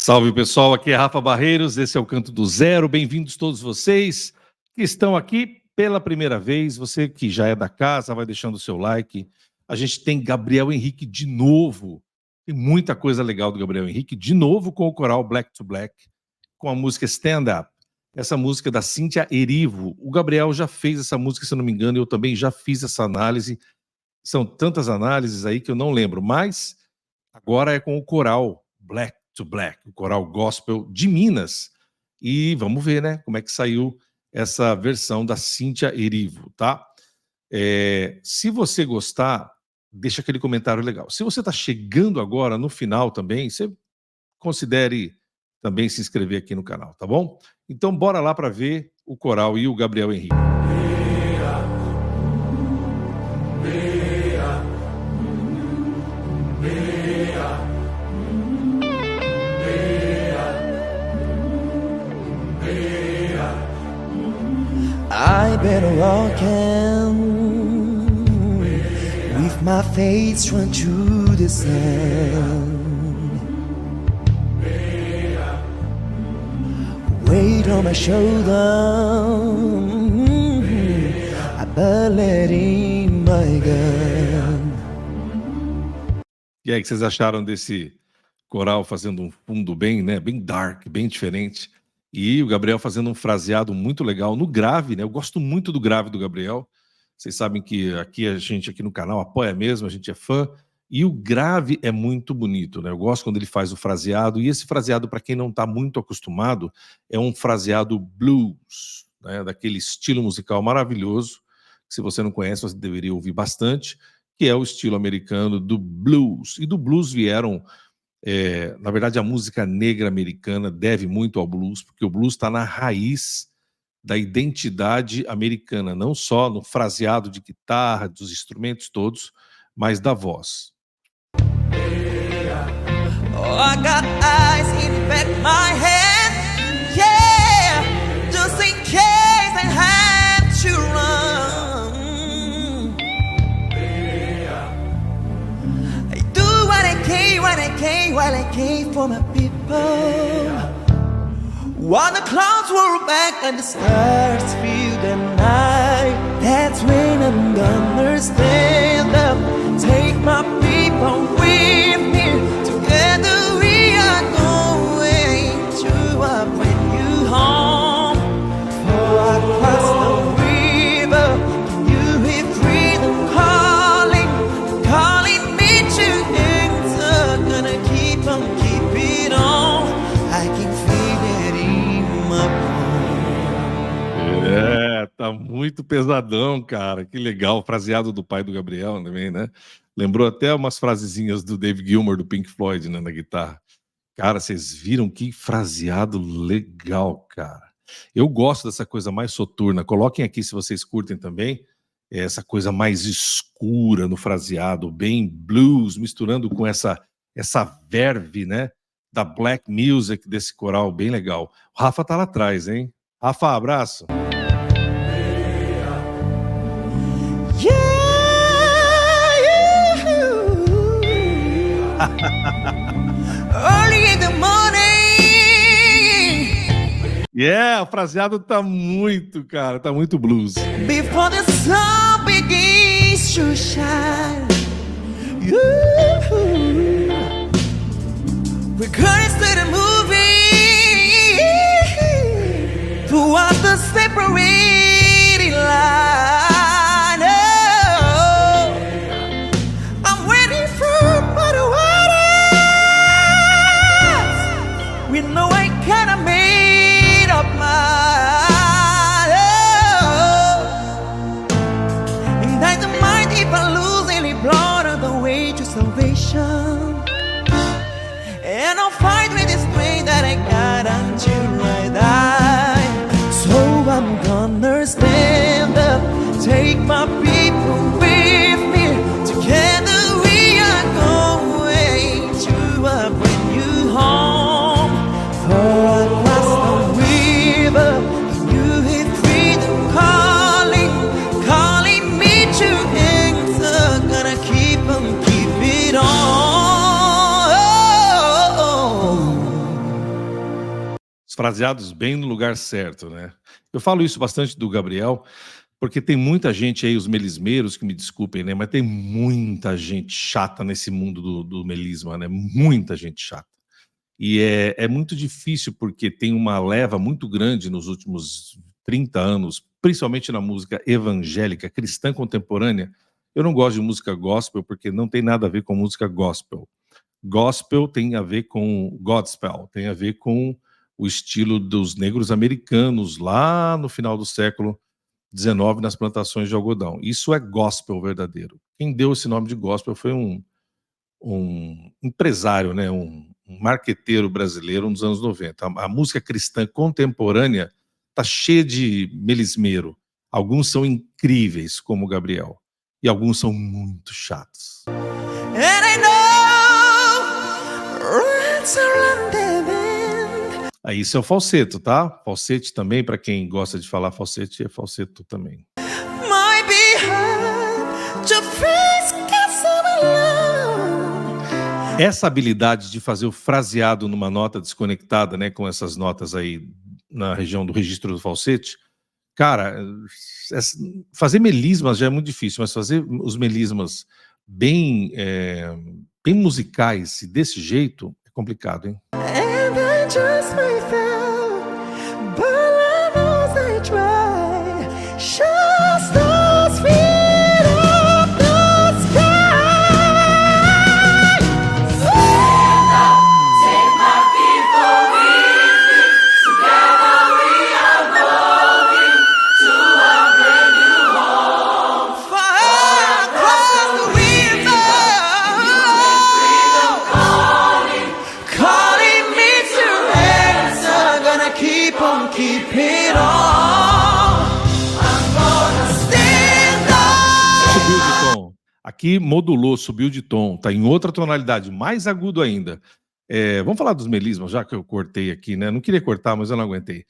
Salve pessoal, aqui é Rafa Barreiros, esse é o Canto do Zero, bem-vindos todos vocês que estão aqui pela primeira vez, você que já é da casa, vai deixando o seu like. A gente tem Gabriel Henrique de novo, tem muita coisa legal do Gabriel Henrique, de novo com o coral Black to Black, com a música Stand Up, essa música da Cíntia Erivo. O Gabriel já fez essa música, se eu não me engano, eu também já fiz essa análise, são tantas análises aí que eu não lembro, mas agora é com o coral Black to Black, o coral gospel de Minas. E vamos ver, né, como é que saiu essa versão da Cíntia Erivo, tá? Se você gostar, deixa aquele comentário legal. Se você está chegando agora no final também, você considere também se inscrever aqui no canal, tá bom? Então bora lá para ver o coral e o Gabriel Henrique. I better walk in with my face run through the sand. Weight on my shoulder, a bullet in my gun. E aí, o que vocês acharam desse coral fazendo um fundo bem, né, bem dark, bem diferente? E o Gabriel fazendo um fraseado muito legal no grave, né? Eu gosto muito do grave do Gabriel. Vocês sabem que aqui a gente aqui no canal apoia mesmo, a gente é fã. E o grave é muito bonito, né? Eu gosto quando ele faz o fraseado. E esse fraseado, para quem não está muito acostumado, é um fraseado blues, né? Daquele estilo musical maravilhoso. Se você não conhece, você deveria ouvir bastante, que é o estilo americano do blues. E do blues vieram... na verdade, a música negra americana deve muito ao blues, porque o blues está na raiz da identidade americana, não só no fraseado de guitarra, dos instrumentos todos, mas da voz. Oh, I got eyes in the back of my head, yeah, just in case I had to run. I do what I can, while I came for my people. While the clouds roll back and the stars fill the night, that's when I'm gonna stand up, take my people with me. Together we are going to a brand new home. For across the river, you hear freedom calling, calling me to enter. Gonna keep on, keep it on. I can feel it in my bones. Tá muito pesadão, cara. Que legal. O fraseado do pai do Gabriel também, né? Lembrou até umas frasezinhas do Dave Gilmour, do Pink Floyd, né, na guitarra. Cara, vocês viram que fraseado legal, cara. Eu gosto dessa coisa mais soturna. Coloquem aqui se vocês curtem também. Essa coisa mais escura no fraseado, bem blues, misturando com essa verve, né, da black music desse coral, bem legal. O Rafa tá lá atrás, hein? Rafa, abraço. Early in the morning. O fraseado tá muito, cara, tá muito blues. Before the sun begins to shine, we're going to the movie towards the separating line. Oh, I'm waiting for the waters. We know I kinda made up my mind. And I don't mind if I lose any blood on the way to salvation. And I'll fight with the strength that I got until I die. So I'm gonna fraseados bem no lugar certo, né? Eu falo isso bastante do Gabriel, porque tem muita gente aí, os melismeiros, que me desculpem, né? Mas tem muita gente chata nesse mundo do melisma, né? Muita gente chata. E é muito difícil, porque tem uma leva muito grande nos últimos 30 anos, principalmente na música evangélica, cristã contemporânea. Eu não gosto de música gospel, porque não tem nada a ver com música gospel. Gospel tem a ver com Godspell, tem a ver com o estilo dos negros americanos lá no final do século XIX, nas plantações de algodão. Isso é gospel verdadeiro. Quem deu esse nome de gospel foi um empresário, né, um marqueteiro brasileiro nos anos 90. A música cristã contemporânea está cheia de melismeiro. Alguns são incríveis, como o Gabriel, e alguns são muito chatos. Aí isso é o falseto, tá? Falsete também, para quem gosta de falar falsete, é falseto também. Essa habilidade de fazer o fraseado numa nota desconectada, né, com essas notas aí na região do registro do falsete, cara, fazer melismas já é muito difícil, mas fazer os melismas bem musicais e desse jeito é complicado, hein? Aqui modulou, subiu de tom, tá em outra tonalidade, mais agudo ainda. Vamos falar dos melismas, já que eu cortei aqui, né? Não queria cortar, mas eu não aguentei.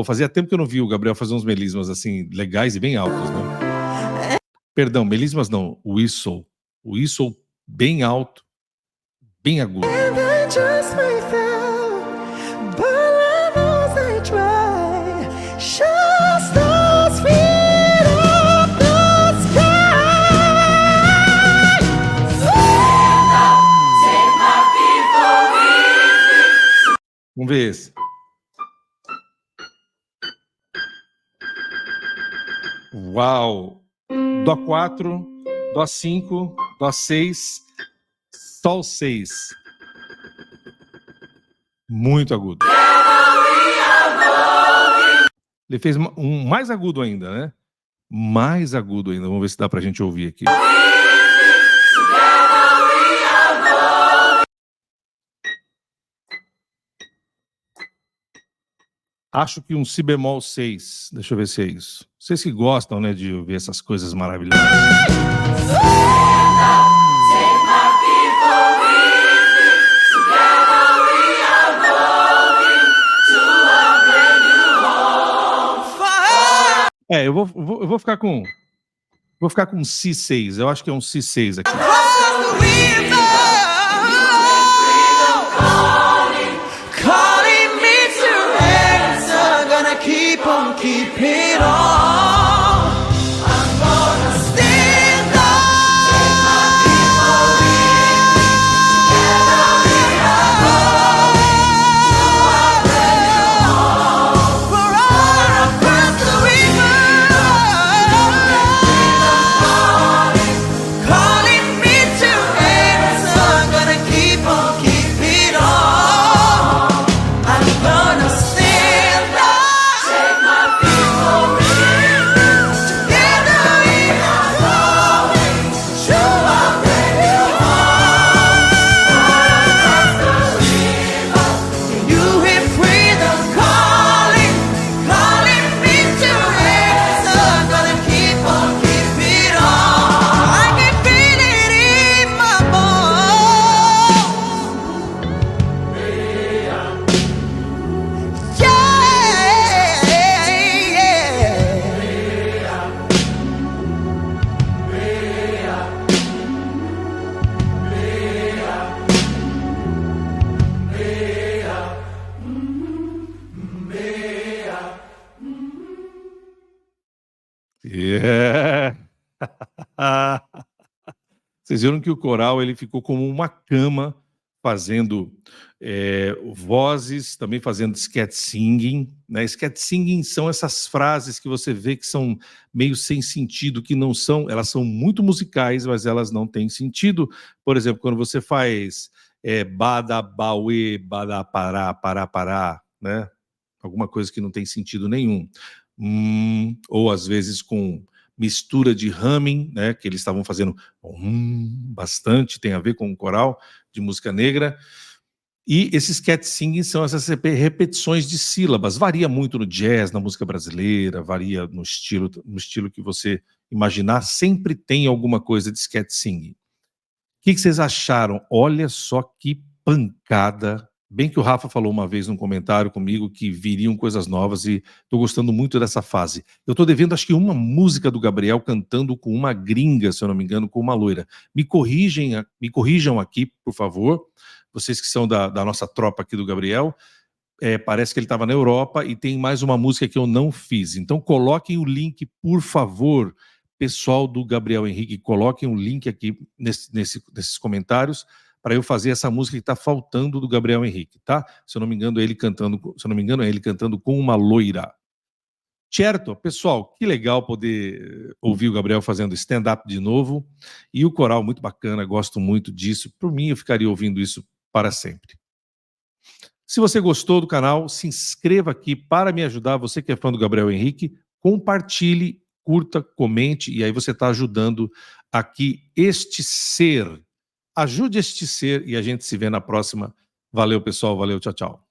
Fazia tempo que eu não vi o Gabriel fazer uns melismas assim, legais e bem altos, né? Perdão, melismas não, whistle. Whistle bem alto, bem agudo. Vamos ver esse. Uau! Dó 4, Dó 5, Dó 6, Sol 6. Muito agudo. Ele fez um mais agudo ainda, né? Mais agudo ainda. Vamos ver se dá pra gente ouvir aqui. Acho que um si bemol 6. Deixa eu ver se é isso. Vocês que gostam, né, de ouvir essas coisas maravilhosas. Eu vou ficar com um si 6. Eu acho que é um si 6 aqui. Keep on keeping on. I'm gonna stand up. Take my people with me. Together we are going. For all across the river, calling me to answer. I'm gonna keep on keeping on. I'm gonna stand up. Take my people with me. É. Vocês viram que o coral ele ficou como uma cama, fazendo vozes, também fazendo scat singing, né? Scat singing são essas frases que você vê que são meio sem sentido, que não são, elas são muito musicais, mas elas não têm sentido. Por exemplo, quando você faz bada, bauê, bada, pará, pará, pará, né? Alguma coisa que não tem sentido nenhum. Ou às vezes com mistura de humming, né, que eles estavam fazendo bastante, tem a ver com o coral de música negra. E esses cat singing são essas repetições de sílabas. Varia muito no jazz, na música brasileira, varia no estilo que você imaginar, sempre tem alguma coisa de cat singing. O que vocês acharam? Olha só que pancada. Bem que o Rafa falou uma vez num comentário comigo que viriam coisas novas e estou gostando muito dessa fase. Eu estou devendo, acho que uma música do Gabriel cantando com uma gringa, se eu não me engano, com uma loira. Me corrijam aqui, por favor, vocês que são da nossa tropa aqui do Gabriel. Parece que ele estava na Europa e tem mais uma música que eu não fiz. Então coloquem o link, por favor, pessoal do Gabriel Henrique, coloquem o link aqui nesses comentários para eu fazer essa música que está faltando do Gabriel Henrique, tá? Se eu não me engano, é ele cantando com uma loira. Certo? Pessoal, que legal poder ouvir o Gabriel fazendo stand-up de novo. E o coral, muito bacana, gosto muito disso. Por mim, eu ficaria ouvindo isso para sempre. Se você gostou do canal, se inscreva aqui para me ajudar. Você que é fã do Gabriel Henrique, compartilhe, curta, comente, e aí você está ajudando aqui este ser. Ajude este ser e a gente se vê na próxima. Valeu, pessoal. Valeu, tchau, tchau.